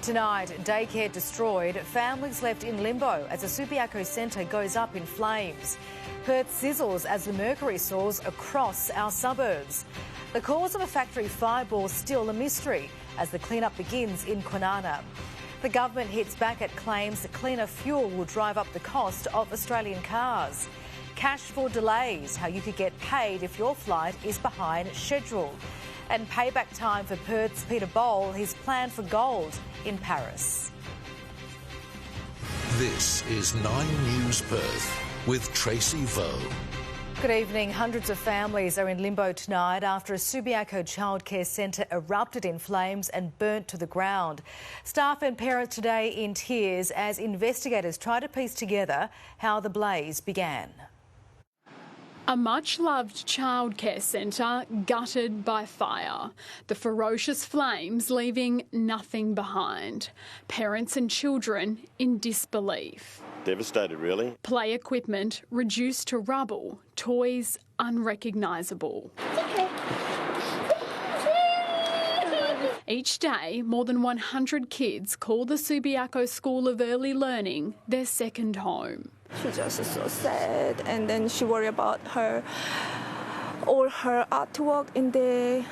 Tonight, daycare destroyed, families left in limbo as the Subiaco centre goes up in flames. Perth sizzles as the mercury soars across our suburbs. The cause of a factory fireball still a mystery as the clean-up begins in Kwinana. The government hits back at claims that cleaner fuel will drive up the cost of Australian cars. Cash for delays, how you could get paid if your flight is behind schedule. And payback time for Perth's Peter Bowl, his plan for gold in Paris. This is 9 News Perth with Tracy Vo. Good evening. Hundreds of families are in limbo tonight after a Subiaco childcare centre erupted in flames and burnt to the ground. Staff and parents today in tears as investigators try to piece together how the blaze began. A much-loved childcare centre gutted by fire. The ferocious flames leaving nothing behind. Parents and children in disbelief. Devastated, really. Play equipment reduced to rubble. Toys unrecognisable. Each day, more than 100 kids call the Subiaco School of Early Learning their second home. She just is so sad, and then she worry about all her artwork in the,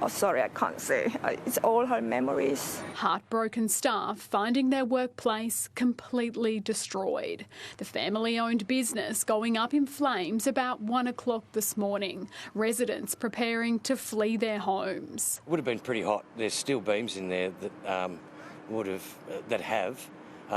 sorry, I can't say. It's all her memories. Heartbroken staff finding their workplace completely destroyed. The family-owned business going up in flames about 1 o'clock this morning. Residents preparing to flee their homes. It would have been pretty hot. There's steel beams in there that have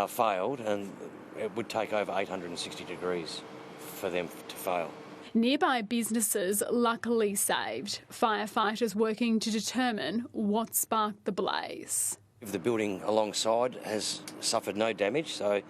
failed, and it would take over 860 degrees for them to fail. Nearby businesses luckily saved. Firefighters working to determine what sparked the blaze. The building alongside has suffered no damage, so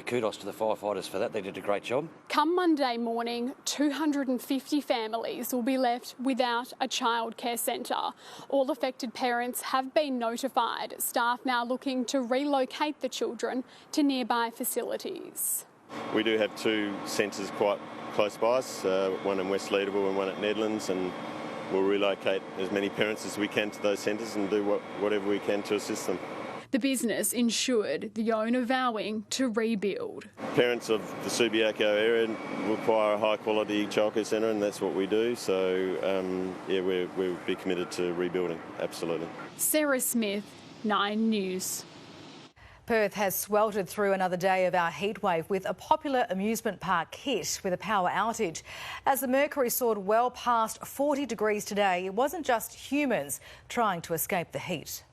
kudos to the firefighters for that. They did a great job. Come Monday morning, 250 families will be left without a childcare centre. All affected parents have been notified. Staff now looking to relocate the children to nearby facilities. We do have 2 centres quite close by us, one in West Leederville and one at Nedlands, and we'll relocate as many parents as we can to those centres and do whatever we can to assist them. The business insured, the owner vowing to rebuild. Parents of the Subiaco area require a high-quality childcare centre, and that's what we do. So, we'll be committed to rebuilding, absolutely. Sarah Smith, 9 News. Perth has sweltered through another day of our heatwave with a popular amusement park hit with a power outage. As the mercury soared well past 40 degrees today, it wasn't just humans trying to escape the heat.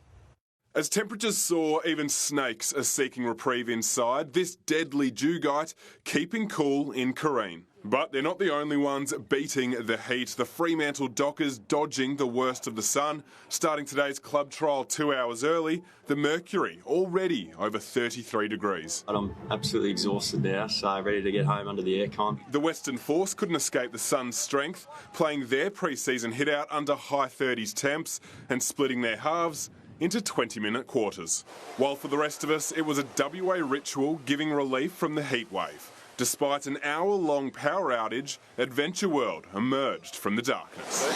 As temperatures soar, even snakes are seeking reprieve inside. This deadly dugite keeping cool in Kareen. But they're not the only ones beating the heat. The Fremantle Dockers dodging the worst of the sun. Starting today's club trial 2 hours early, the mercury already over 33 degrees. I'm absolutely exhausted now, so ready to get home under the aircon. The Western Force couldn't escape the sun's strength, playing their pre-season hit out under high 30s temps and splitting their halves into 20-minute quarters. While for the rest of us, it was a WA ritual giving relief from the heat wave. Despite an hour-long power outage, Adventure World emerged from the darkness.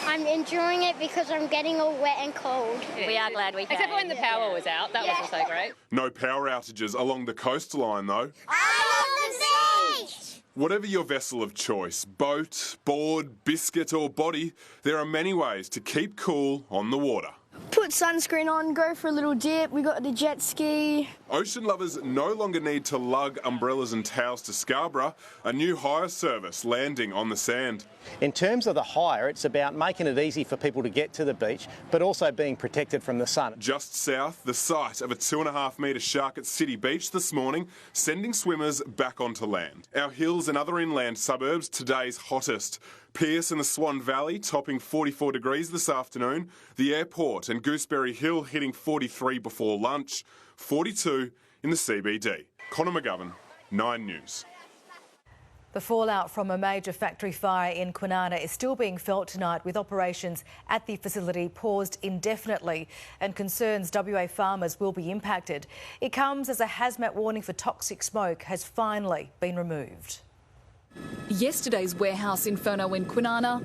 I'm enjoying it because I'm getting all wet and cold. We are glad we came. Except when the power was out. That wasn't so great. No power outages along the coastline, though. I love the beach! Whatever your vessel of choice, boat, board, biscuit or body, there are many ways to keep cool on the water. Put sunscreen on, go for a little dip. We got the jet ski. Ocean lovers no longer need to lug umbrellas and towels to Scarborough. A new hire service landing on the sand. In terms of the hire, it's about making it easy for people to get to the beach, but also being protected from the sun. Just south, the site of a 2.5-metre shark at City Beach this morning, sending swimmers back onto land. Our hills and other inland suburbs, today's hottest. Pearce and the Swan Valley topping 44 degrees this afternoon. The airport and Gooseberry Hill hitting 43 before lunch. 42 in the CBD. Connor McGovern, 9 News. The fallout from a major factory fire in Kwinana is still being felt tonight, with operations at the facility paused indefinitely, and concerns WA farmers will be impacted. It comes as a hazmat warning for toxic smoke has finally been removed. Yesterday's warehouse inferno in Kwinana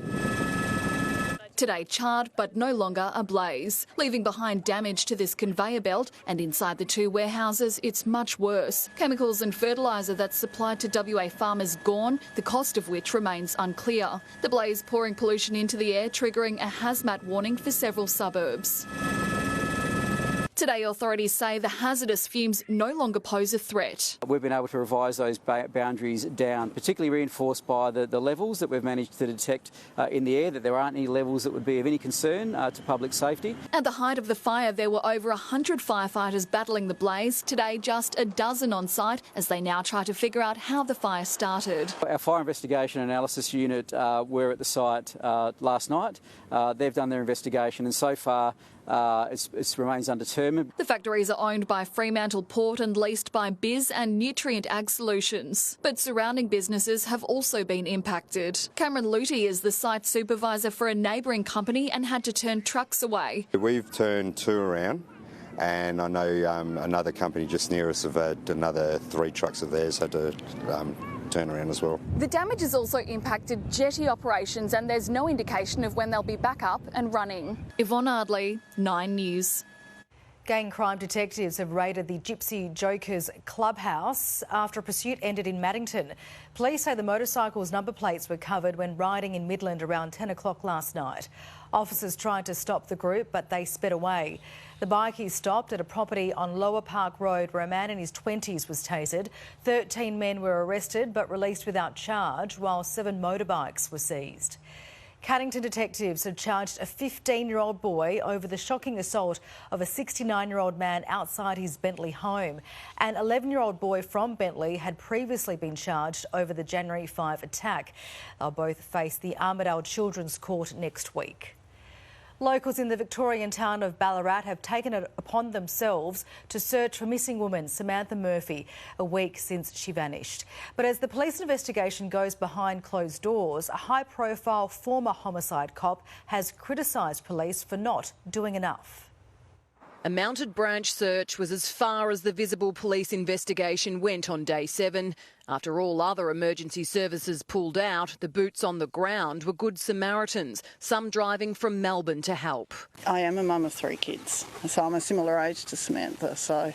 today charred but no longer ablaze, leaving behind damage to this conveyor belt, and inside the two warehouses it's much worse. Chemicals and fertiliser that's supplied to WA farmers gone, the cost of which remains unclear. The blaze pouring pollution into the air, triggering a hazmat warning for several suburbs. Today, authorities say the hazardous fumes no longer pose a threat. We've been able to revise those boundaries down, particularly reinforced by the levels that we've managed to detect in the air, that there aren't any levels that would be of any concern to public safety. At the height of the fire, there were over 100 firefighters battling the blaze. Today, just a dozen on site as they now try to figure out how the fire started. Our fire investigation analysis unit were at the site last night. They've done their investigation, and so far it remains undetermined. The factories are owned by Fremantle Port and leased by Biz and Nutrient Ag Solutions. But surrounding businesses have also been impacted. Cameron Luty is the site supervisor for a neighbouring company and had to turn trucks away. We've turned 2 around, and I know another company just near us have had another 3 trucks of theirs had to turn around as well. The damage has also impacted jetty operations, and there's no indication of when they'll be back up and running. Yvonne Ardley, 9 News. Gang crime detectives have raided the Gypsy Jokers clubhouse after a pursuit ended in Maddington. Police say the motorcycle's number plates were covered when riding in Midland around 10 o'clock last night. Officers tried to stop the group, but they sped away. The bikie stopped at a property on Lower Park Road where a man in his 20s was tasered. 13 men were arrested but released without charge, while 7 motorbikes were seized. Caddington detectives have charged a 15-year-old boy over the shocking assault of a 69-year-old man outside his Bentley home. An 11-year-old boy from Bentley had previously been charged over the January 5 attack. They'll both face the Armidale Children's Court next week. Locals in the Victorian town of Ballarat have taken it upon themselves to search for missing woman Samantha Murphy a week since she vanished. But as the police investigation goes behind closed doors, a high-profile former homicide cop has criticised police for not doing enough. A mounted branch search was as far as the visible police investigation went on day 7. After all other emergency services pulled out, the boots on the ground were good Samaritans, some driving from Melbourne to help. I am a mum of 3 kids, so I'm a similar age to Samantha, so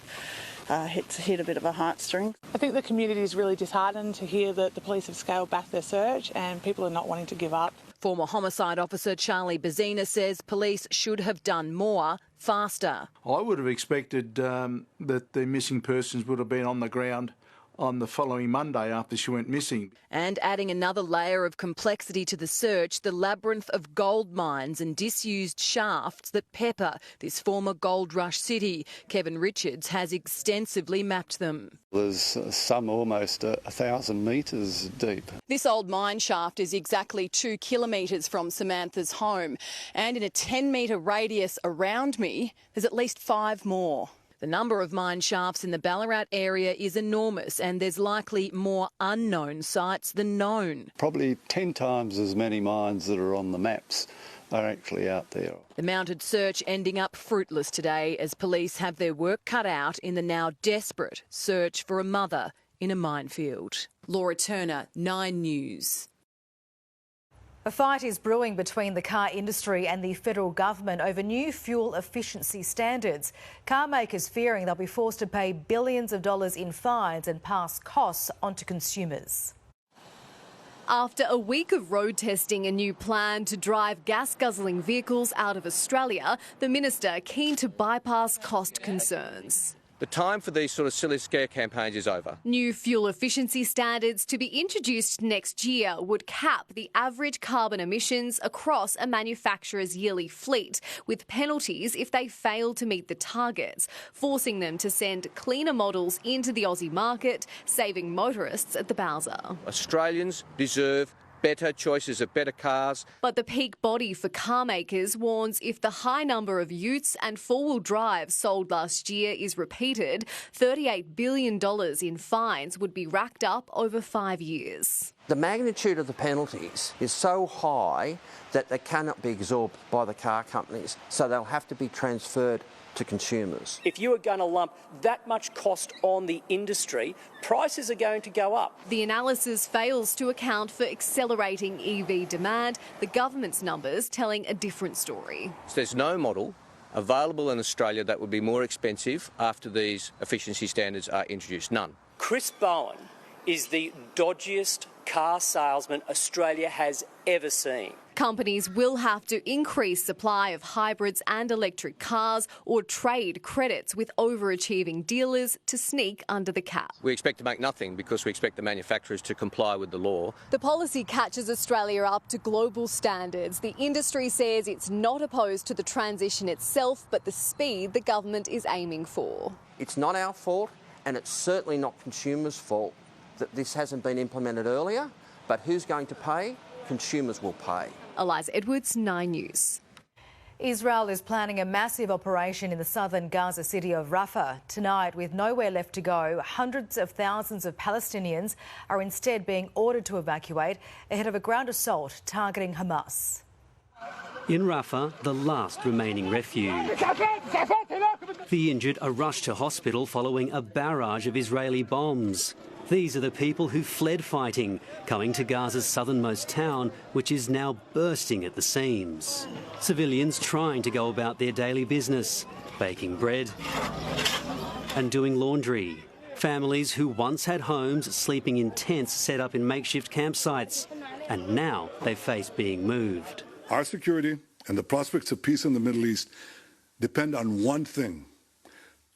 it's hit a bit of a heartstring. I think the community is really disheartened to hear that the police have scaled back their search and people are not wanting to give up. Former homicide officer Charlie Bazina says police should have done more, faster. I would have expected that the missing persons would have been on the ground on the following Monday after she went missing. And adding another layer of complexity to the search, the labyrinth of gold mines and disused shafts that pepper this former gold rush city. Kevin Richards has extensively mapped them. There's some almost 1,000 metres deep. This old mine shaft is exactly 2 kilometres from Samantha's home, and in a 10-metre radius around me, there's at least 5 more. The number of mine shafts in the Ballarat area is enormous, and there's likely more unknown sites than known. Probably 10 times as many mines that are on the maps are actually out there. The mounted search ending up fruitless today as police have their work cut out in the now desperate search for a mother in a minefield. Laura Turner, 9 News. A fight is brewing between the car industry and the federal government over new fuel efficiency standards. Car makers fearing they'll be forced to pay billions of dollars in fines and pass costs onto consumers. After a week of road testing a new plan to drive gas-guzzling vehicles out of Australia, the minister keen to bypass cost concerns. The time for these sort of silly scare campaigns is over. New fuel efficiency standards to be introduced next year would cap the average carbon emissions across a manufacturer's yearly fleet, with penalties if they fail to meet the targets, forcing them to send cleaner models into the Aussie market, saving motorists at the bowser. Australians deserve better choices of better cars. But the peak body for car makers warns if the high number of utes and four-wheel drives sold last year is repeated, $38 billion in fines would be racked up over 5 years. The magnitude of the penalties is so high that they cannot be absorbed by the car companies, so they'll have to be transferred to consumers. If you are going to lump that much cost on the industry, prices are going to go up. The analysis fails to account for accelerating EV demand, the government's numbers telling a different story. So there's no model available in Australia that would be more expensive after these efficiency standards are introduced. None. Chris Bowen is the dodgiest car salesman Australia has ever seen. Companies will have to increase supply of hybrids and electric cars or trade credits with overachieving dealers to sneak under the cap. We expect to make nothing because we expect the manufacturers to comply with the law. The policy catches Australia up to global standards. The industry says it's not opposed to the transition itself, but the speed the government is aiming for. It's not our fault, and it's certainly not consumers' fault that this hasn't been implemented earlier, but who's going to pay? Consumers will pay. Eliza Edwards, 9 News. Israel is planning a massive operation in the southern Gaza city of Rafah. Tonight, with nowhere left to go, hundreds of thousands of Palestinians are instead being ordered to evacuate ahead of a ground assault targeting Hamas. In Rafah, the last remaining refuge. The injured are rushed to hospital following a barrage of Israeli bombs. These are the people who fled fighting, coming to Gaza's southernmost town, which is now bursting at the seams. Civilians trying to go about their daily business, baking bread and doing laundry. Families who once had homes sleeping in tents set up in makeshift campsites, and now they face being moved. Our security and the prospects of peace in the Middle East depend on one thing: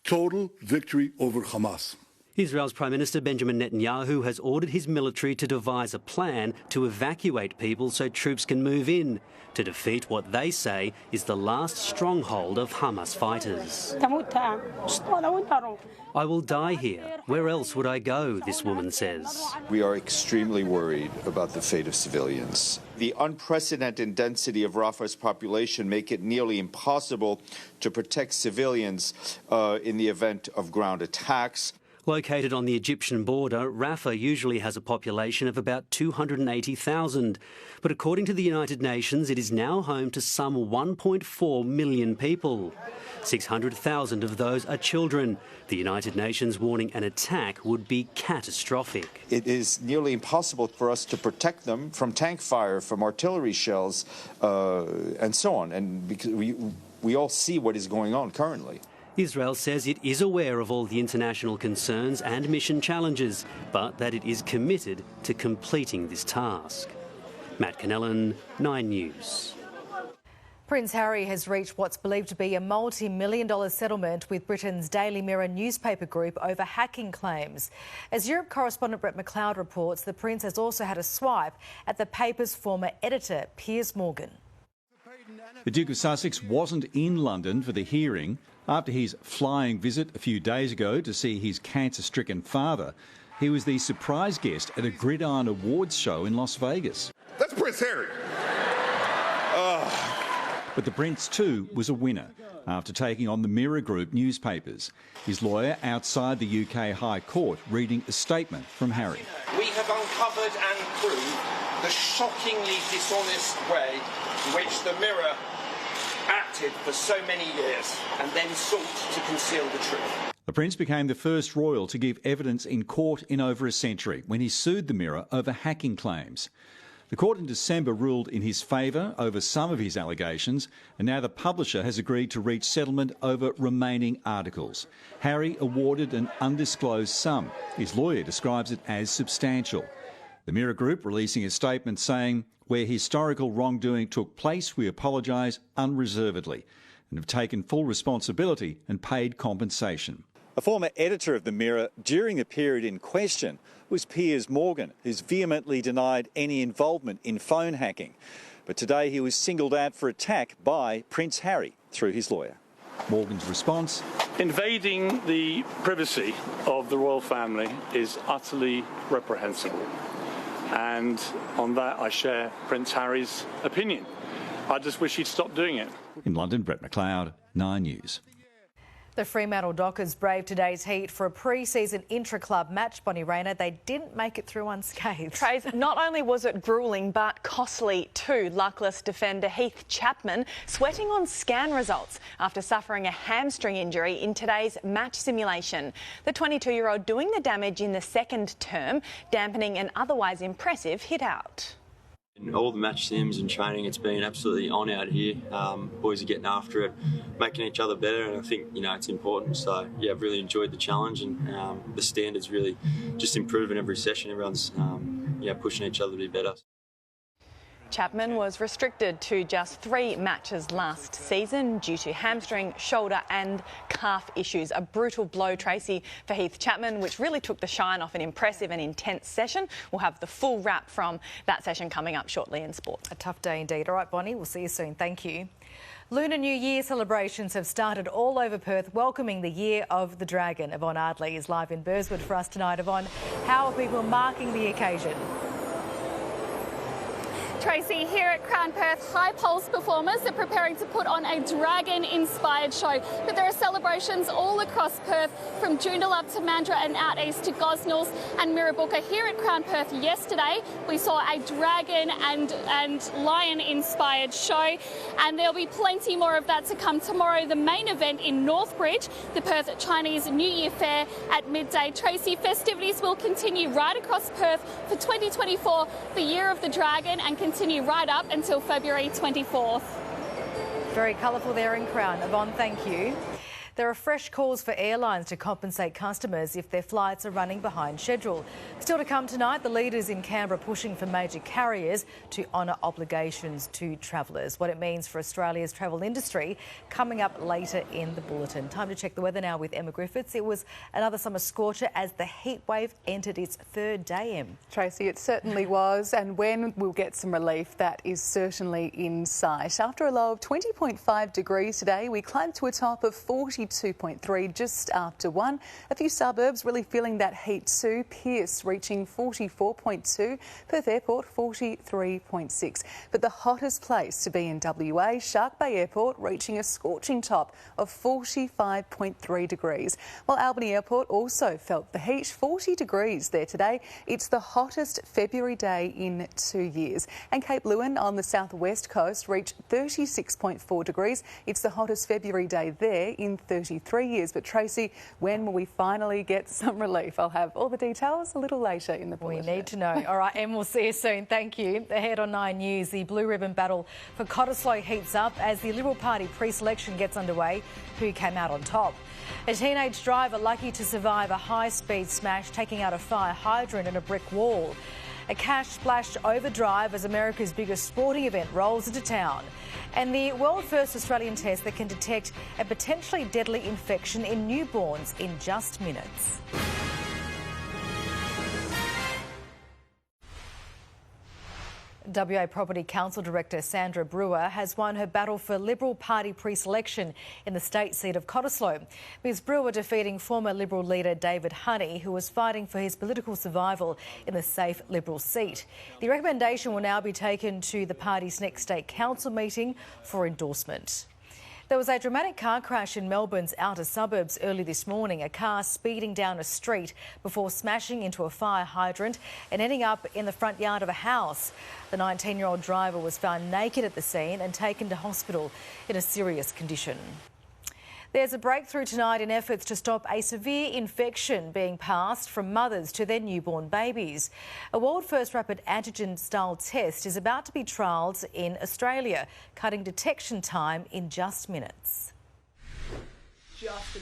total victory over Hamas. Israel's Prime Minister Benjamin Netanyahu has ordered his military to devise a plan to evacuate people so troops can move in to defeat what they say is the last stronghold of Hamas fighters. I will die here. Where else would I go, this woman says. We are extremely worried about the fate of civilians. The unprecedented density of Rafah's population make it nearly impossible to protect civilians in the event of ground attacks. Located on the Egyptian border, Rafah usually has a population of about 280,000. But according to the United Nations, it is now home to some 1.4 million people. 600,000 of those are children. The United Nations warning an attack would be catastrophic. It is nearly impossible for us to protect them from tank fire, from artillery shells, and so on. And because we all see what is going on currently. Israel says it is aware of all the international concerns and mission challenges, but that it is committed to completing this task. Matt Cannellan, 9 News. Prince Harry has reached what's believed to be a multi-million-dollar settlement with Britain's Daily Mirror newspaper group over hacking claims. As Europe correspondent Brett McLeod reports, the Prince has also had a swipe at the paper's former editor, Piers Morgan. The Duke of Sussex wasn't in London for the hearing. After his flying visit a few days ago to see his cancer-stricken father, he was the surprise guest at a Gridiron Awards show in Las Vegas. That's Prince Harry. But the Prince too was a winner after taking on the Mirror Group newspapers. His lawyer outside the UK High Court reading a statement from Harry. We have uncovered and proved the shockingly dishonest way in which the Mirror acted for so many years and then sought to conceal the truth. The Prince became the first royal to give evidence in court in over a century when he sued the Mirror over hacking claims. The court in December ruled in his favour over some of his allegations, and now the publisher has agreed to reach settlement over remaining articles. Harry awarded an undisclosed sum. His lawyer describes it as substantial. The Mirror Group releasing a statement saying, "Where historical wrongdoing took place, we apologise unreservedly and have taken full responsibility and paid compensation." A former editor of the Mirror during the period in question was Piers Morgan, who's vehemently denied any involvement in phone hacking. But today he was singled out for attack by Prince Harry through his lawyer. Morgan's response: invading the privacy of the royal family is utterly reprehensible. And on that, I share Prince Harry's opinion. I just wish he'd stop doing it. In London, Brett McLeod, 9 News. The Fremantle Dockers braved today's heat for a pre-season intra-club match, Bonnie Raynor. They didn't make it through unscathed. Trace, not only was it gruelling but costly too. Luckless defender Heath Chapman sweating on scan results after suffering a hamstring injury in today's match simulation. The 22-year-old doing the damage in the second term, dampening an otherwise impressive hit-out. In all the match sims and training, it's been absolutely on out here. Boys are getting after it, making each other better, and I think it's important. So yeah, I've really enjoyed the challenge, and the standards really just improving every session. Everyone's pushing each other to be better. Chapman was restricted to just 3 matches last season due to hamstring, shoulder and calf issues. A brutal blow, Tracy, for Heath Chapman, which really took the shine off an impressive and intense session. We'll have the full wrap from that session coming up shortly in sport. A tough day indeed. All right, Bonnie, we'll see you soon. Thank you. Lunar New Year celebrations have started all over Perth, welcoming the Year of the Dragon. Yvonne Ardley is live in Burswood for us tonight. Yvonne, how are people marking the occasion? Tracy, here at Crown Perth, High Pulse performers are preparing to put on a dragon-inspired show. But there are celebrations all across Perth, from Joondalup to Mandurah and out east to Gosnells and Mirrabooka. Here at Crown Perth yesterday, we saw a dragon and lion-inspired show, and there'll be plenty more of that to come tomorrow. The main event in Northbridge, the Perth Chinese New Year Fair at midday. Tracy, festivities will continue right across Perth for 2024, the Year of the Dragon, and continue right up until February 24th. Very colourful there in Crown. Yvonne, thank you. There are fresh calls for airlines to compensate customers if their flights are running behind schedule. Still to come tonight, the leaders in Canberra pushing for major carriers to honour obligations to travellers. What it means for Australia's travel industry coming up later in the bulletin. Time to check the weather now with Emma Griffiths. It was another summer scorcher as the heat wave entered its 3rd day, Em. Tracy, it certainly was, and when we'll get some relief, that is certainly in sight. After a low of 20.5 degrees today, we climbed to a top of 42.3 just after 1. A few suburbs really feeling that heat too. Pearce reaching 44.2, Perth Airport 43.6. But the hottest place to be in WA, Shark Bay Airport reaching a scorching top of 45.3 degrees. While Albany Airport also felt the heat, 40 degrees there today. It's the hottest February day in 2 years. And Cape Leeuwin on the southwest coast reached 36.4 degrees. It's the hottest February day there in 33 years. But Tracy, when will we finally get some relief? I'll have all the details a little later in the bulletin. We need to know. All right, Em, we'll see you soon. Thank you. Ahead on 9 News, the blue ribbon battle for Cottesloe heats up as the Liberal Party pre-selection gets underway. Who came out on top? A teenage driver lucky to survive a high-speed smash, taking out a fire hydrant and a brick wall. A cash-splashed overdrive as America's biggest sporting event rolls into town. And the world-first Australian test that can detect a potentially deadly infection in newborns in just minutes. WA Property Council Director Sandra Brewer has won her battle for Liberal Party pre-selection in the state seat of Cottesloe. Ms Brewer defeating former Liberal leader David Honey, who was fighting for his political survival in the safe Liberal seat. The recommendation will now be taken to the party's next state council meeting for endorsement. There was a dramatic car crash in Melbourne's outer suburbs early this morning, a car speeding down a street before smashing into a fire hydrant and ending up in the front yard of a house. The 19-year-old driver was found naked at the scene and taken to hospital in a serious condition. There's a breakthrough tonight in efforts to stop a severe infection being passed from mothers to their newborn babies. A world-first rapid antigen-style test is about to be trialled in Australia, cutting detection time in just minutes.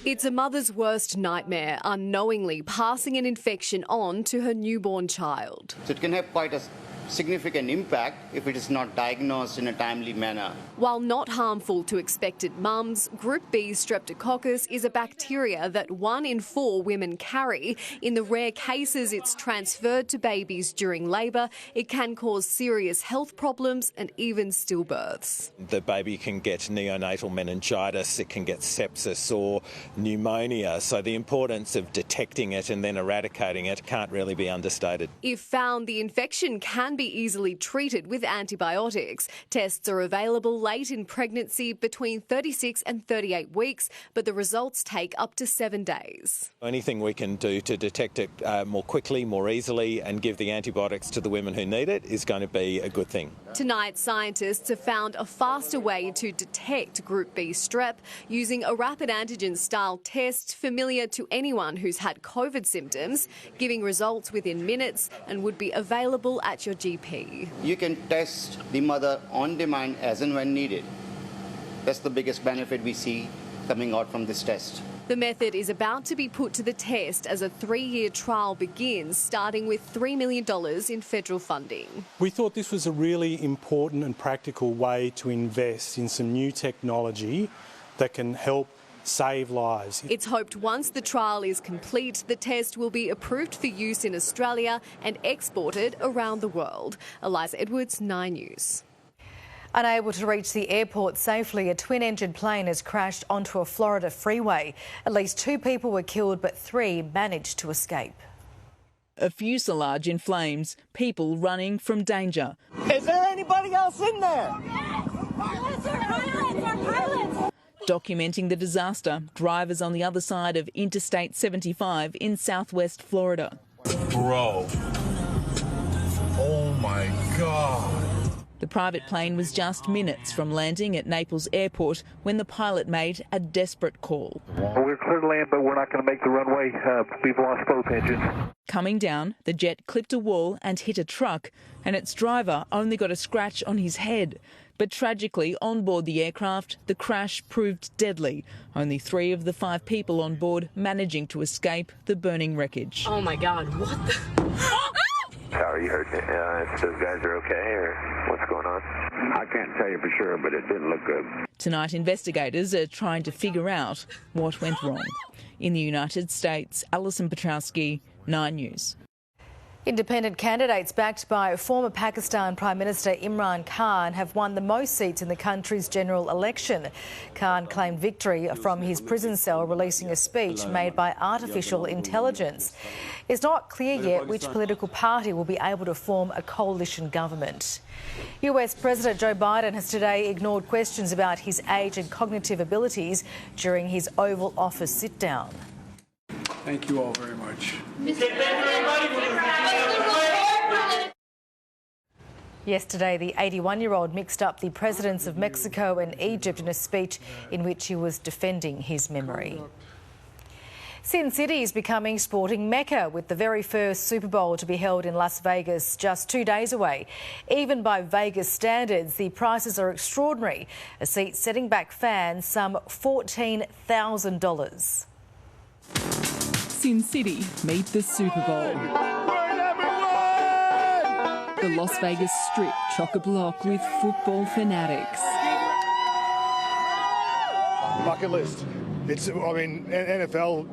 It's a mother's worst nightmare, unknowingly passing an infection on to her newborn child. So it can have quite a significant impact if it is not diagnosed in a timely manner. While not harmful to expectant mums, Group B streptococcus is a bacteria that 1 in 4 women carry. In the rare cases it's transferred to babies during labour, it can cause serious health problems and even stillbirths. The baby can get neonatal meningitis, it can get sepsis or pneumonia, so the importance of detecting it and then eradicating it can't really be understated. If found, the infection can can be easily treated with antibiotics. Tests are available late in pregnancy between 36 and 38 weeks, but the results take up to 7 days. Anything we can do to detect it more quickly, more easily, and give the antibiotics to the women who need it is going to be a good thing. Tonight, scientists have found a faster way to detect Group B strep using a rapid antigen-style test familiar to anyone who's had COVID symptoms, giving results within minutes and would be available at your GP. You can test the mother on demand as and when needed. That's the biggest benefit we see coming out from this test. The method is about to be put to the test as a 3-year trial begins, starting with $3 million in federal funding. We thought this was a really important and practical way to invest in some new technology that can help save lives. It's hoped once the trial is complete, the test will be approved for use in Australia and exported around the world. Eliza Edwards, 9 News. Unable to reach the airport safely, a twin-engine plane has crashed onto a Florida freeway. At least 2 people were killed, but 3 managed to escape. A fuselage in flames, people running from danger. Is there anybody else in there? Documenting the disaster, drivers on the other side of Interstate 75 in southwest Florida. Bro. Oh my God. The private plane was just minutes from landing at Naples Airport when the pilot made a desperate call. We're clear to land, but we're not going to make the runway. We've lost both engines. Coming down, the jet clipped a wall and hit a truck, and its driver only got a scratch on his head. But tragically, on board the aircraft, the crash proved deadly. Only 3 of the 5 people on board managing to escape the burning wreckage. Oh my God, what the... How are you hurting? If those guys are okay, or what's going on? I can't tell you for sure, but it didn't look good. Tonight, investigators are trying to figure out what went wrong. In the United States, Alison Petrowski, 9 News. Independent candidates backed by former Pakistan Prime Minister Imran Khan have won the most seats in the country's general election. Khan claimed victory from his prison cell, releasing a speech made by artificial intelligence. It's not clear yet which political party will be able to form a coalition government. US President Joe Biden has today ignored questions about his age and cognitive abilities during his Oval Office sit-down. Thank you all very much. Yesterday, the 81-year-old mixed up the presidents of Mexico and Egypt in a speech in which he was defending his memory. Sin City is becoming sporting mecca, with the very first Super Bowl to be held in Las Vegas just 2 days away. Even by Vegas standards, the prices are extraordinary, a seat setting back fans some $14,000. Sin City meet the Super Bowl. The Las Vegas Strip chock-a-block with football fanatics. Bucket list. It's, I mean, NFL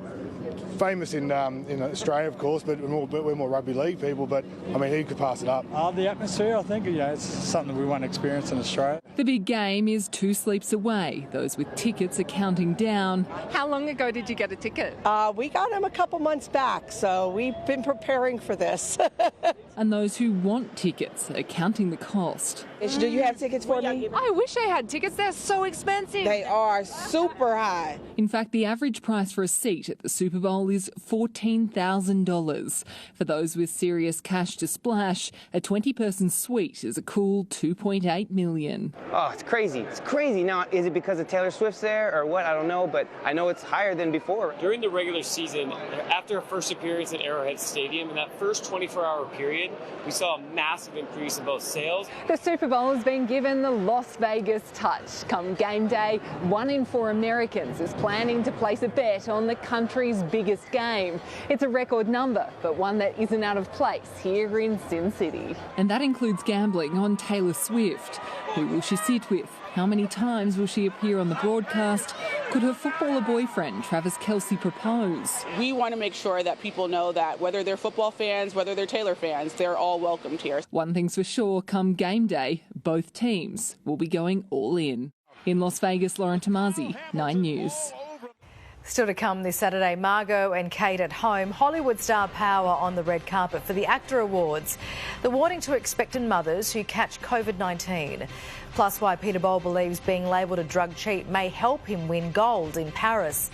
famous in Australia, of course, but we're more rugby league people. But I mean, who could pass it up? The atmosphere, I think, it's something we won't experience in Australia. The big game is 2 sleeps away. Those with tickets are counting down. How long ago did you get a ticket? We got them a couple months back, so we've been preparing for this. And those who want tickets are counting the cost. Do you have tickets for me? I wish I had tickets. They're so expensive. They are super high. In fact, the average price for a seat at the Super Bowl is $14,000. For those with serious cash to splash, a 20-person suite is a cool $2.8 million. Oh, it's crazy. It's crazy. Now, is it because of Taylor Swift's there or what? I don't know, but I know it's higher than before. During the regular season, after our first appearance at Arrowhead Stadium, in that first 24-hour period, we saw a massive increase in both sales. The Super Bowl has been given the Las Vegas touch. Come game day, 1 in 4 Americans is planning to place a bet on the country's biggest game. It's a record number, but one that isn't out of place here in Sin City. And that includes gambling on Taylor Swift. Who will she sit with? How many times will she appear on the broadcast? Could her footballer boyfriend, Travis Kelce, propose? We want to make sure that people know that whether they're football fans, whether they're Taylor fans, they're all welcomed here. One thing's for sure, come game day, both teams will be going all in. In Las Vegas, Lauren Tomasi, 9 News. Still to come this Saturday, Margot and Kate at home, Hollywood star power on the red carpet for the ACTA Awards. The warning to expectant mothers who catch COVID-19. Plus why Peter Bol believes being labelled a drug cheat may help him win gold in Paris.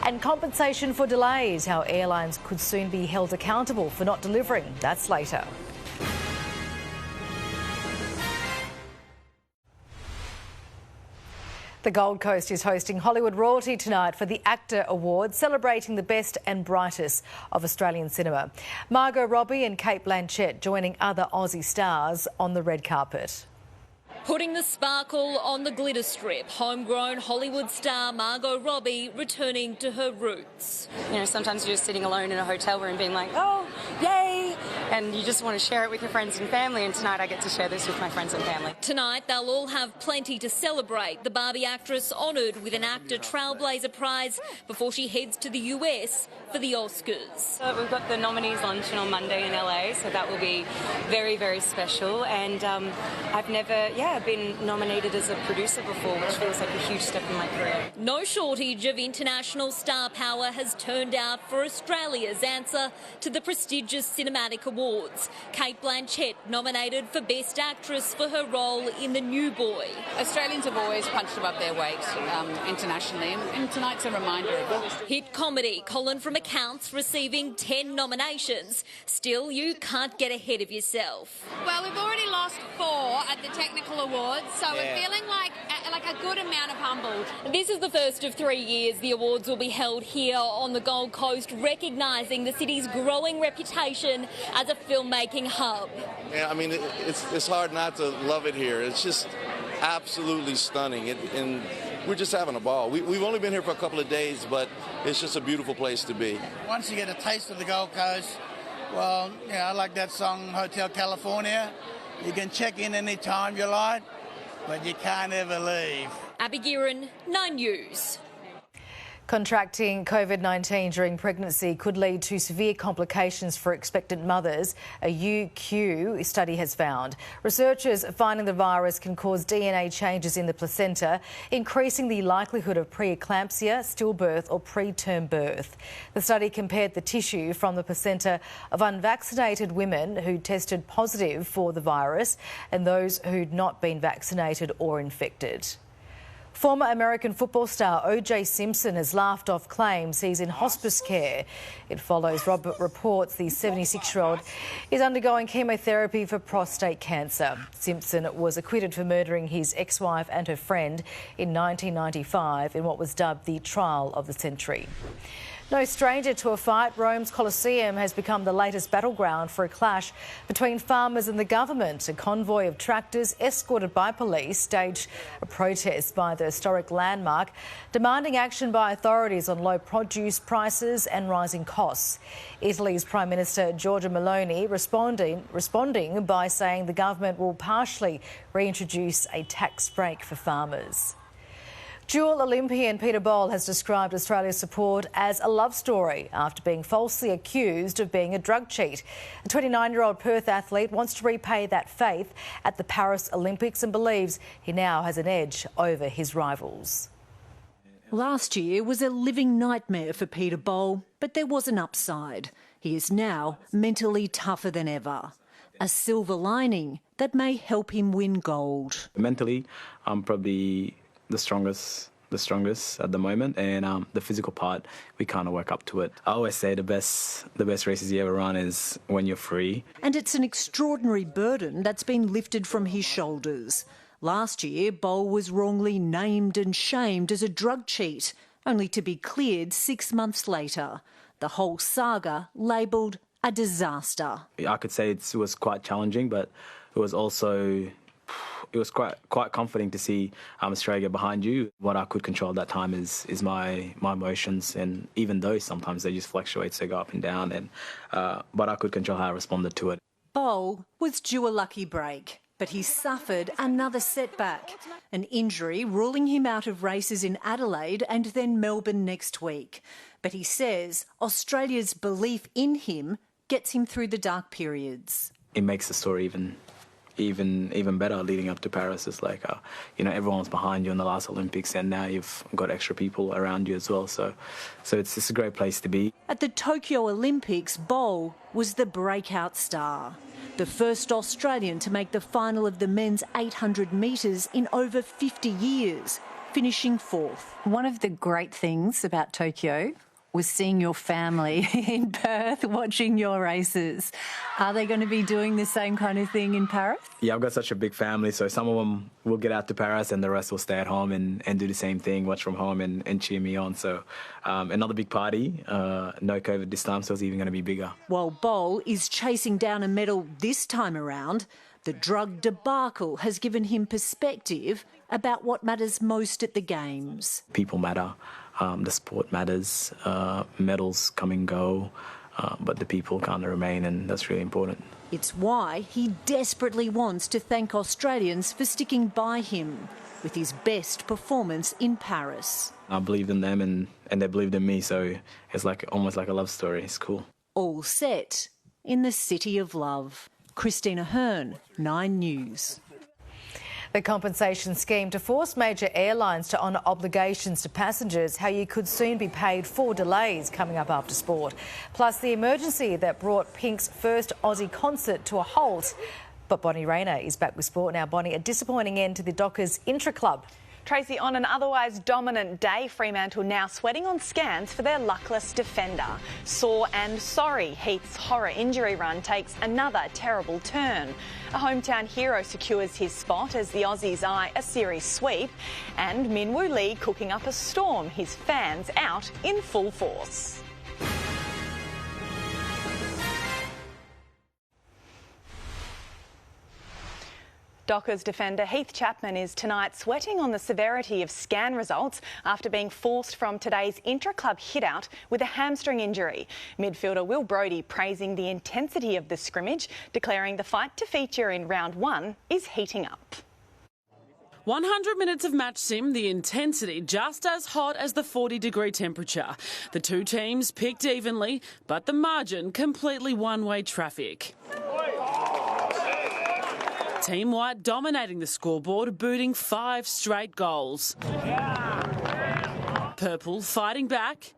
And compensation for delays, how airlines could soon be held accountable for not delivering. That's later. The Gold Coast is hosting Hollywood royalty tonight for the ACTA Awards, celebrating the best and brightest of Australian cinema. Margot Robbie and Cate Blanchett joining other Aussie stars on the red carpet. Putting the sparkle on the glitter strip, homegrown Hollywood star Margot Robbie returning to her roots. You know, sometimes you're just sitting alone in a hotel room being like, oh, yay! And you just want to share it with your friends and family, and tonight I get to share this with my friends and family. Tonight they'll all have plenty to celebrate. The Barbie actress honoured with an ACTA Trailblazer Prize before she heads to the US for the Oscars. We've got the nominees luncheon on Monday in LA, so that will be very, very special. And I've never, been nominated as a producer before, which feels like a huge step in my career. No shortage of international star power has turned out for Australia's answer to the prestigious Cinematic Awards. Cate Blanchett nominated for Best Actress for her role in The New Boy. Australians have always punched above their weight internationally, and tonight's a reminder of that. Hit comedy Colin from Accounts receiving 10 nominations. Still, you can't get ahead of yourself. Well, we've already lost 4 at the Technical Awards, so we're feeling like a good amount of humbled. This is the first of 3 years the awards will be held here on the Gold Coast, recognising the city's growing reputation as a filmmaking hub. Yeah, I mean, it's hard not to love it here. It's just absolutely stunning, and we're just having a ball. We've only been here for a couple of days, but it's just a beautiful place to be. Once you get a taste of the Gold Coast, well, I like that song, Hotel California. You can check in any time you like, but you can't ever leave. Abby Guerin, 9 News. Contracting COVID-19 during pregnancy could lead to severe complications for expectant mothers, a UQ study has found. Researchers finding the virus can cause DNA changes in the placenta, increasing the likelihood of preeclampsia, stillbirth or preterm birth. The study compared the tissue from the placenta of unvaccinated women who tested positive for the virus and those who'd not been vaccinated or infected. Former American football star O.J. Simpson has laughed off claims he's in hospice care. It follows Robert reports the 76-year-old is undergoing chemotherapy for prostate cancer. Simpson was acquitted for murdering his ex-wife and her friend in 1995 in what was dubbed the trial of the century. No stranger to a fight, Rome's Colosseum has become the latest battleground for a clash between farmers and the government. A convoy of tractors escorted by police staged a protest by the historic landmark, demanding action by authorities on low produce prices and rising costs. Italy's Prime Minister Giorgia Meloni responding by saying the government will partially reintroduce a tax break for farmers. Dual Olympian Peter Bol has described Australia's support as a love story after being falsely accused of being a drug cheat. The 29-year-old Perth athlete wants to repay that faith at the Paris Olympics and believes he now has an edge over his rivals. Last year was a living nightmare for Peter Bol, but there was an upside. He is now mentally tougher than ever. A silver lining that may help him win gold. Mentally, I'm probably the strongest at the moment, and the physical part, we kind of work up to it. I always say the best races you ever run is when you're free. And it's an extraordinary burden that's been lifted from his shoulders. Last year, Bol was wrongly named and shamed as a drug cheat, only to be cleared 6 months later. The whole saga labelled a disaster. I could say it was quite challenging, but it was also quite comforting to see Australia get behind you. What I could control at that time is my emotions, and even though sometimes they just fluctuate, so go up and down, and but I could control how I responded to it. Bol was due a lucky break, but he suffered another setback, an injury ruling him out of races in Adelaide and then Melbourne next week. But he says Australia's belief in him gets him through the dark periods. It makes the story even better leading up to Paris. It's like, everyone was behind you in the last Olympics, and now you've got extra people around you as well. So it's a great place to be. At the Tokyo Olympics, Bowl was the breakout star. The first Australian to make the final of the men's 800 metres in over 50 years, finishing fourth. One of the great things about Tokyo was seeing your family in Perth watching your races. Are they going to be doing the same kind of thing in Paris? Yeah, I've got such a big family, so some of them will get out to Paris and the rest will stay at home and do the same thing, watch from home and cheer me on. So another big party, no COVID this time, so it's even going to be bigger. While Bowl is chasing down a medal this time around, the drug debacle has given him perspective about what matters most at the Games. People matter. The sport matters, medals come and go, but the people can't remain, and that's really important. It's why he desperately wants to thank Australians for sticking by him with his best performance in Paris. I believed in them and they believed in me, so it's almost like a love story. It's cool. All set in the City of Love. Christina Hearn, 9 News. The compensation scheme to force major airlines to honour obligations to passengers, how you could soon be paid for delays, coming up after sport. Plus the emergency that brought Pink's first Aussie concert to a halt. But Bonnie Raynor is back with sport now. Bonnie, a disappointing end to the Dockers intra-club. Tracy, on an otherwise dominant day, Fremantle now sweating on scans for their luckless defender. Sore and sorry, Heath's horror injury run takes another terrible turn. A hometown hero secures his spot as the Aussies eye a series sweep, and Min Woo Lee cooking up a storm, his fans out in full force. Dockers defender Heath Chapman is tonight sweating on the severity of scan results after being forced from today's intra-club hit-out with a hamstring injury. Midfielder Will Brodie praising the intensity of the scrimmage, declaring the fight to feature in round 1 is heating up. 100 minutes of match sim, the intensity just as hot as the 40-degree temperature. The two teams picked evenly, but the margin completely one-way traffic. Team White dominating the scoreboard, booting 5 straight goals. Purple fighting back.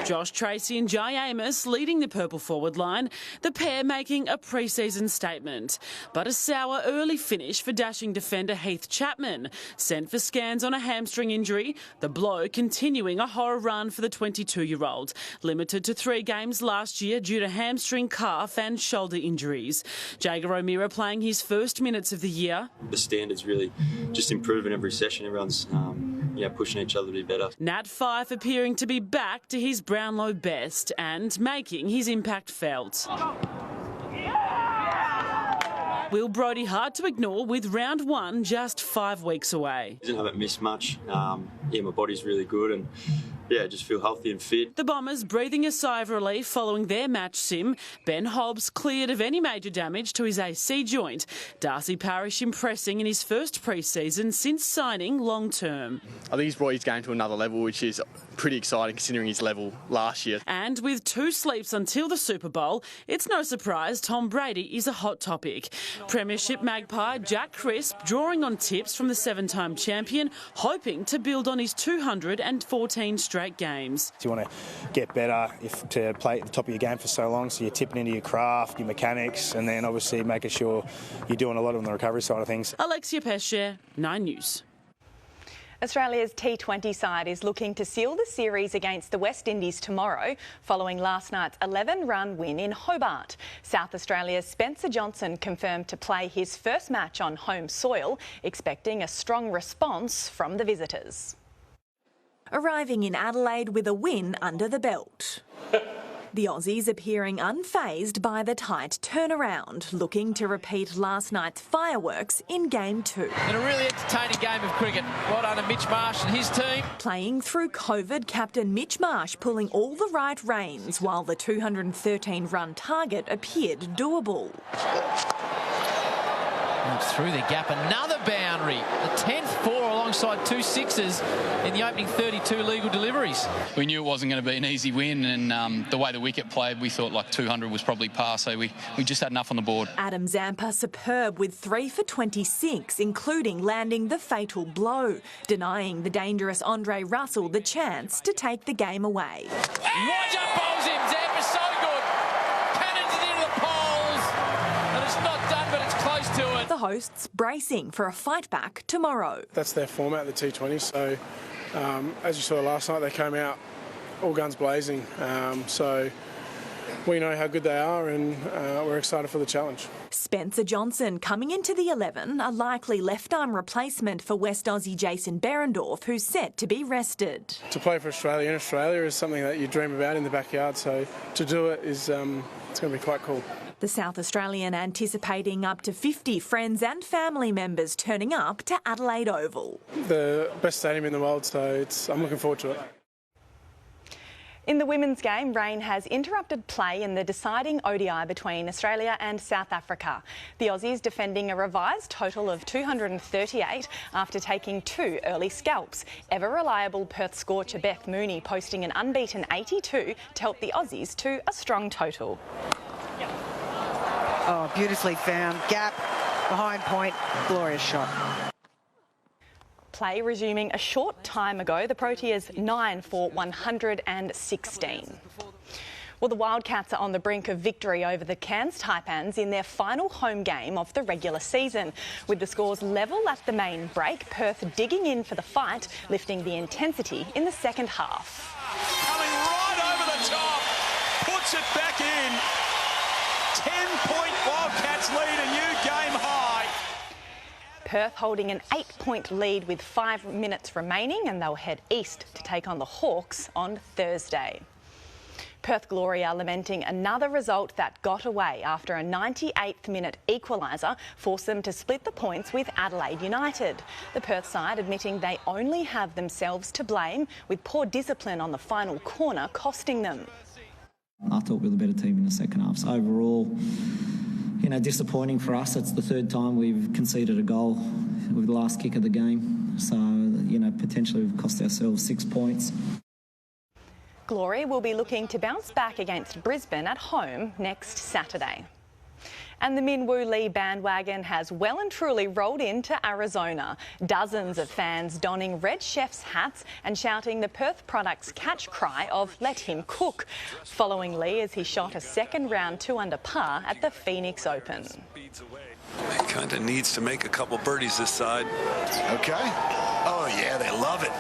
Josh Tracy and Jai Amos leading the purple forward line, the pair making a pre-season statement. But a sour early finish for dashing defender Heath Chapman, sent for scans on a hamstring injury, the blow continuing a horror run for the 22-year-old, limited to 3 games last year due to hamstring, calf and shoulder injuries. Jager O'Meara playing his first minutes of the year. The standards really just improving every session. Everyone's pushing each other to be better. Nat Fyfe appearing to be back to his Brownlow best and making his impact felt. Will Brodie hard to ignore with round 1 just 5 weeks away. Didn't have it missed much. My body's really good and just feel healthy and fit. The Bombers breathing a sigh of relief following their match sim. Ben Hobbs cleared of any major damage to his AC joint. Darcy Parish impressing in his first pre-season since signing long-term. I think he's brought his game to another level, which is pretty exciting considering his level last year. And with 2 sleeps until the Super Bowl, it's no surprise Tom Brady is a hot topic. Premiership magpie Jack Crisp drawing on tips from the 7-time champion, hoping to build on his 214 straight games. You want to get better to play at the top of your game for so long, so you're tipping into your craft, your mechanics, and then obviously making sure you're doing a lot on the recovery side of things. Alexia Pesce, 9 News. Australia's T20 side is looking to seal the series against the West Indies tomorrow, following last night's 11-run win in Hobart. South Australia's Spencer Johnson confirmed to play his first match on home soil, expecting a strong response from the visitors. Arriving in Adelaide with a win under the belt. The Aussies appearing unfazed by the tight turnaround, looking to repeat last night's fireworks in Game 2. And a really entertaining game of cricket. Well done to Mitch Marsh and his team. Playing through COVID, captain Mitch Marsh pulling all the right reins, while the 213-run target appeared doable. Moves through the gap, another boundary. The 10th four alongside 2 sixes in the opening 32 legal deliveries. We knew it wasn't going to be an easy win, and the way the wicket played, we thought like 200 was probably par, so we just had enough on the board. Adam Zampa superb with 3 for 26, including landing the fatal blow, denying the dangerous Andre Russell the chance to take the game away. Roger bowls him. Zampa's so good. Cannons it into the poles. And it's not done, but it's close to it. The hosts bracing for a fight back tomorrow. That's their format, the T20. So, as you saw last night, they came out all guns blazing. So we know how good they are, and we're excited for the challenge. Spencer Johnson coming into the 11, a likely left-arm replacement for West Aussie Jason Behrendorff, who's set to be rested. To play for Australia in Australia is something that you dream about in the backyard, so to do it is it's going to be quite cool. The South Australian anticipating up to 50 friends and family members turning up to Adelaide Oval. The best stadium in the world, so I'm looking forward to it. In the women's game, rain has interrupted play in the deciding ODI between Australia and South Africa. The Aussies defending a revised total of 238 after taking 2 early scalps. Ever-reliable Perth scorcher Beth Mooney posting an unbeaten 82 to help the Aussies to a strong total. Oh, beautifully found. Gap, behind point, glorious shot. Play resuming a short time ago, the Proteas 9 for 116. Well, the Wildcats are on the brink of victory over the Cairns Taipans in their final home game of the regular season. With the scores level at the main break, Perth digging in for the fight, lifting the intensity in the second half. Coming right over the top, puts it back in. 10-point Wildcats lead, a new game high. Perth holding an 8-point lead with 5 minutes remaining, and they'll head east to take on the Hawks on Thursday. Perth Glory are lamenting another result that got away after a 98th minute equaliser forced them to split the points with Adelaide United. The Perth side admitting they only have themselves to blame, with poor discipline on the final corner costing them. I thought we were the better team in the second half. So overall, disappointing for us. It's the third time we've conceded a goal with the last kick of the game. So, potentially we've cost ourselves 6 points. Glory will be looking to bounce back against Brisbane at home next Saturday. And the Min Woo Lee bandwagon has well and truly rolled into Arizona. Dozens of fans donning Red Chef's hats and shouting the Perth product's catch cry of "Let him cook," following Lee as he shot a second round 2 under par at the Phoenix Open. He kind of needs to make a couple birdies this side. Okay. Oh, yeah, they love it.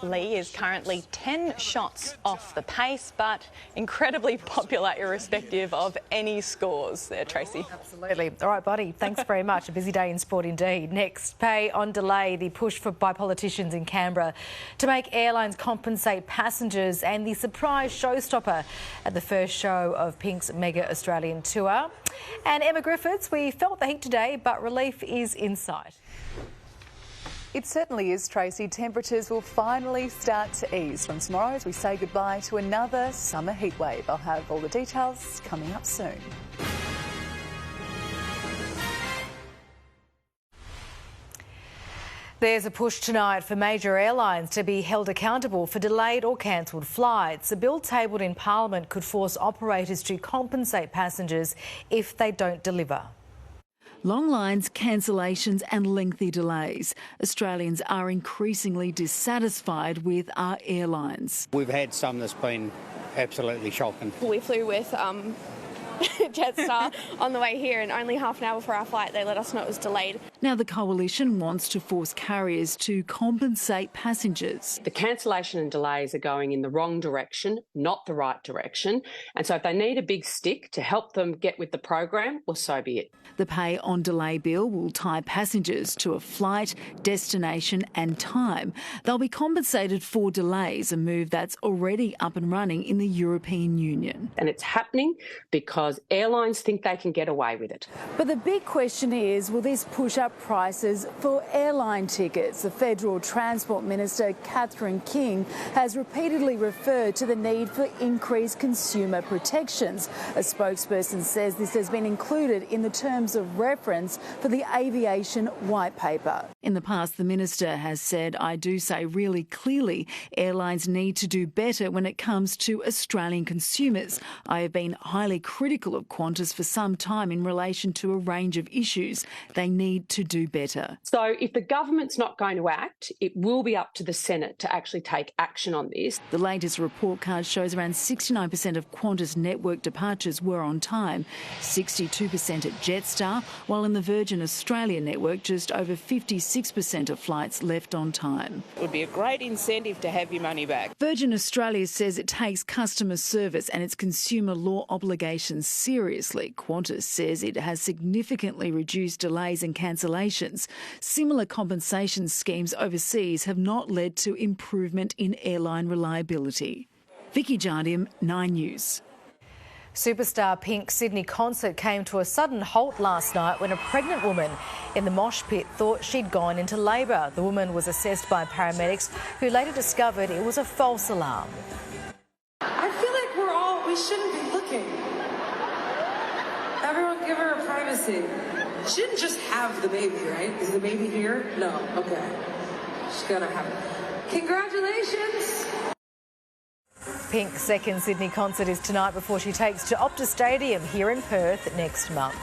Lee is currently 10 shots off the pace, but incredibly popular irrespective of any scores there, Tracy. Absolutely. All right, buddy, thanks very much. A busy day in sport indeed. Next, pay on delay, the push by politicians in Canberra to make airlines compensate passengers, and the surprise showstopper at the first show of Pink's Mega Australian Tour. And Emma Griffiths, we felt the heat today, but relief is in sight. It certainly is, Tracy. Temperatures will finally start to ease from tomorrow as we say goodbye to another summer heatwave. I'll have all the details coming up soon. There's a push tonight for major airlines to be held accountable for delayed or cancelled flights. A bill tabled in Parliament could force operators to compensate passengers if they don't deliver. Long lines, cancellations and lengthy delays. Australians are increasingly dissatisfied with our airlines. We've had some that's been absolutely shocking. We flew with Jetstar on the way here, and only half an hour before our flight they let us know it was delayed. Now the coalition wants to force carriers to compensate passengers. The cancellation and delays are going in the wrong direction, not the right direction, and so if they need a big stick to help them get with the program, well, so be it. The pay on delay bill will tie passengers to a flight, destination and time. They'll be compensated for delays, a move that's already up and running in the European Union. And it's happening because because airlines think they can get away with it. But the big question is, will this push up prices for airline tickets? The Federal Transport Minister, Catherine King, has repeatedly referred to the need for increased consumer protections. A spokesperson says this has been included in the terms of reference for the aviation white paper. In the past, the minister has said, I do say really clearly, airlines need to do better when it comes to Australian consumers. I have been highly critical of Qantas for some time in relation to a range of issues. They need to do better. So if the government's not going to act, it will be up to the Senate to actually take action on this. The latest report card shows around 69% of Qantas network departures were on time, 62% at Jetstar, while in the Virgin Australia network, just over 56% of flights left on time. It would be a great incentive to have your money back. Virgin Australia says it takes customer service and its consumer law obligations seriously. Qantas says it has significantly reduced delays and cancellations. Similar compensation schemes overseas have not led to improvement in airline reliability. Vicky Jardium, 9 News. Superstar Pink's Sydney concert came to a sudden halt last night when a pregnant woman in the mosh pit thought she'd gone into labour. The woman was assessed by paramedics who later discovered it was a false alarm. I feel like we shouldn't be looking. Everyone give her her privacy. She didn't just have the baby, right? Is the baby here? No. Okay. She's gonna have it. Congratulations. Pink's second Sydney concert is tonight before she takes to Optus Stadium here in Perth next month.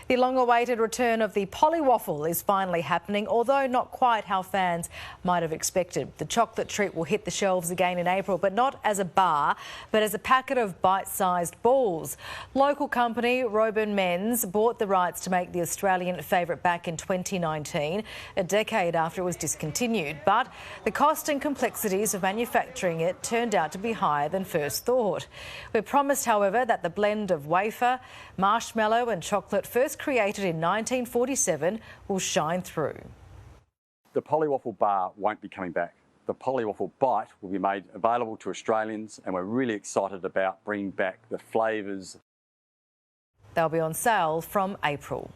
The long-awaited return of the Polywaffle is finally happening, although not quite how fans might have expected. The chocolate treat will hit the shelves again in April, but not as a bar, but as a packet of bite-sized balls. Local company Roburn Men's bought the rights to make the Australian favourite back in 2019, a decade after it was discontinued. But the cost and complexities of manufacturing it turned out to be higher than first thought. We're promised, however, that the blend of wafer, marshmallow and chocolate first created in 1947 will shine through. The Polywaffle bar won't be coming back. The Polywaffle bite will be made available to Australians, and we're really excited about bringing back the flavours. They'll be on sale from April.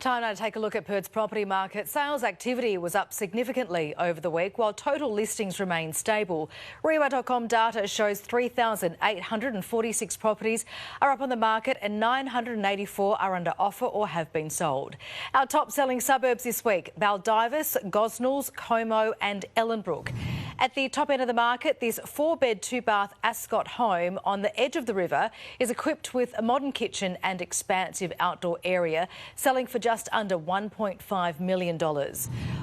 Time now to take a look at Perth's property market. Sales activity was up significantly over the week, while total listings remain stable. Rewa.com data shows 3,846 properties are up on the market and 984 are under offer or have been sold. Our top-selling suburbs this week: Baldivis, Gosnells, Como and Ellenbrook. At the top end of the market, this 4-bed, 2-bath Ascot home on the edge of the river is equipped with a modern kitchen and expansive outdoor area, selling for just under $1.5 million.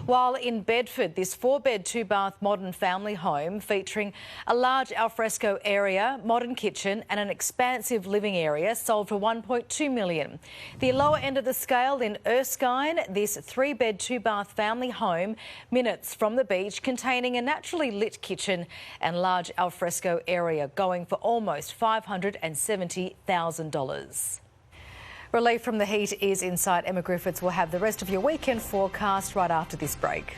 While in Bedford, this 4-bed, 2-bath modern family home featuring a large alfresco area, modern kitchen and an expansive living area sold for $1.2 million. The lower end of the scale in Erskine, this 3-bed, 2-bath family home, minutes from the beach, containing a naturally lit kitchen and large alfresco area, going for almost $570,000. Relief from the heat is in sight. Emma Griffiths will have the rest of your weekend forecast right after this break.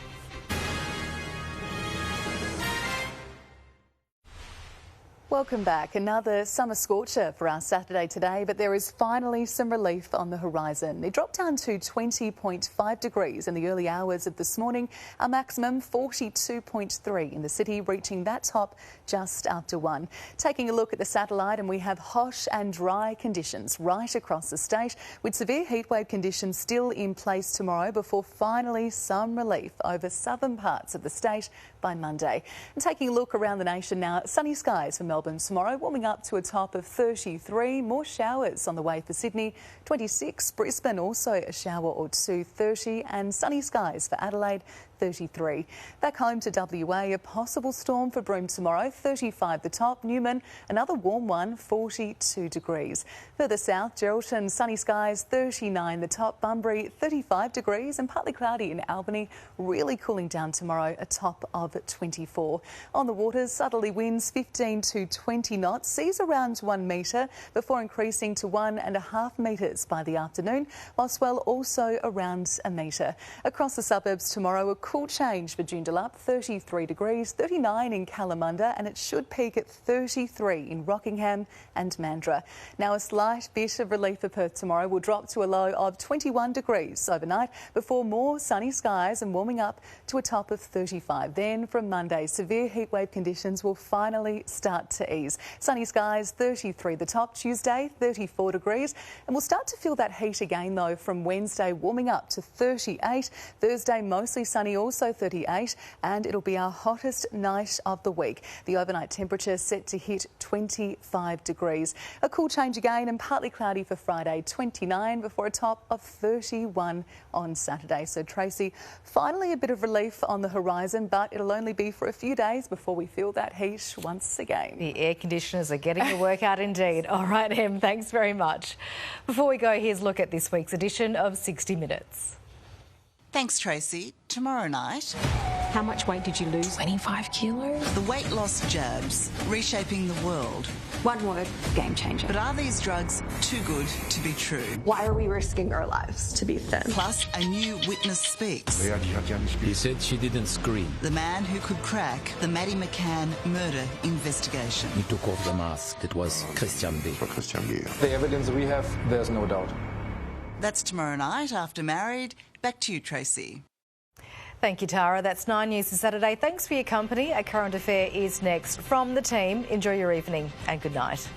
Welcome back. Another summer scorcher for our Saturday today, but there is finally some relief on the horizon. It dropped down to 20.5 degrees in the early hours of this morning, our maximum 42.3 in the city, reaching that top just after 1. Taking a look at the satellite, and we have hot and dry conditions right across the state, with severe heatwave conditions still in place tomorrow before finally some relief over southern parts of the state by Monday. And taking a look around the nation now, sunny skies for Melbourne tomorrow, warming up to a top of 33. More showers on the way for Sydney, 26. Brisbane also a shower or two, 30. And sunny skies for Adelaide, 33. Back home to WA, a possible storm for Broome tomorrow, 35 the top. Newman, another warm one, 42 degrees. Further south, Geraldton, sunny skies, 39 the top. Bunbury, 35 degrees and partly cloudy in Albany, really cooling down tomorrow, a top of 24. On the waters, southerly winds 15 to 20 knots, seas around 1 metre before increasing to 1.5 metres by the afternoon, while swell also around a metre. Across the suburbs tomorrow, a cool change for Joondalup, 33 degrees, 39 in Kalamunda, and it should peak at 33 in Rockingham and Mandurah. Now, a slight bit of relief for Perth tomorrow. Will drop to a low of 21 degrees overnight before more sunny skies and warming up to a top of 35. Then from Monday, severe heatwave conditions will finally start to ease. Sunny skies, 33 the top. Tuesday, 34 degrees. And we'll start to feel that heat again, though, from Wednesday, warming up to 38. Thursday, mostly sunny, also 38. And it'll be our hottest night of the week. The overnight temperature set to hit 25 degrees. A cool change again and partly cloudy for Friday, 29 before a top of 31 on Saturday. So, Tracy, finally a bit of relief on the horizon, but it'll only be for a few days before we feel that heat once again. The air conditioners are getting the work out indeed. All right, Em, thanks very much. Before we go, here's a look at this week's edition of 60 Minutes. Thanks, Tracy. Tomorrow night... How much weight did you lose? 25 kilos. The weight loss jabs, reshaping the world. One word, game changer. But are these drugs too good to be true? Why are we risking our lives to be thin? Plus, a new witness speaks. He said she didn't scream. The man who could crack the Maddie McCann murder investigation. He took off the mask. It was Christian B. The evidence we have, there's no doubt. That's tomorrow night after Married. Back to you, Tracy. Thank you, Tara. That's 9 News for Saturday. Thanks for your company. A Current Affair is next. From the team, enjoy your evening and good night.